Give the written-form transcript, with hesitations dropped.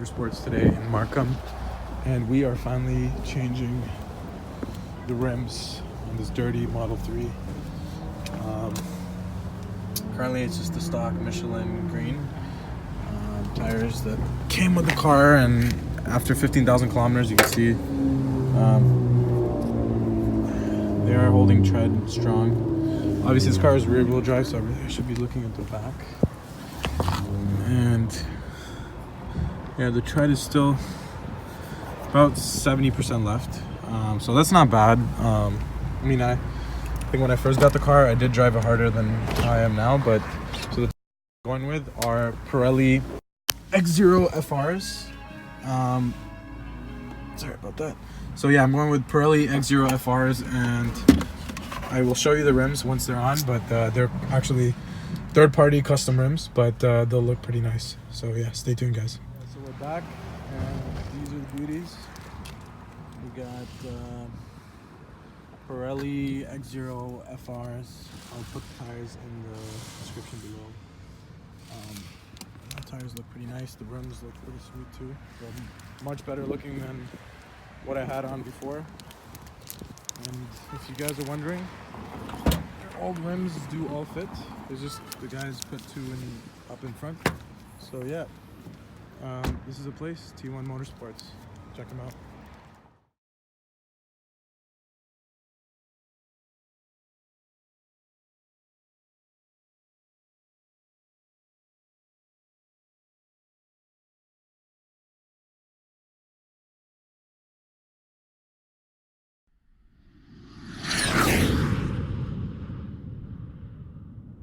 Motorsports today in Markham, and we are finally changing the rims on this dirty Model 3. Currently it's just the stock Michelin green tires that came with the car, and after 15,000 kilometers you can see they are holding tread strong. Obviously this car is rear wheel drive, so I really should be looking at the back. And yeah, the tread is still about 70% left, so that's not bad. I think when I first got the car I did drive it harder than I am now, but so the going with are Pirelli Ice Zero FRs. Sorry about that. So yeah, I'm going with Pirelli Ice Zero FRs, and I will show you the rims once they're on, but they're actually third-party custom rims, but they'll look pretty nice. So yeah, stay tuned, guys. So we're back, and these are the beauties. We got Pirelli Ice Zero FRs. I'll put the tires in the description below. The tires look pretty nice. The rims look pretty sweet too. They're much better looking than what I had on before. And if you guys are wondering, old rims do all fit. It's just the guys put two up in front. So yeah, this is a place, T1 Motorsports. Check them out.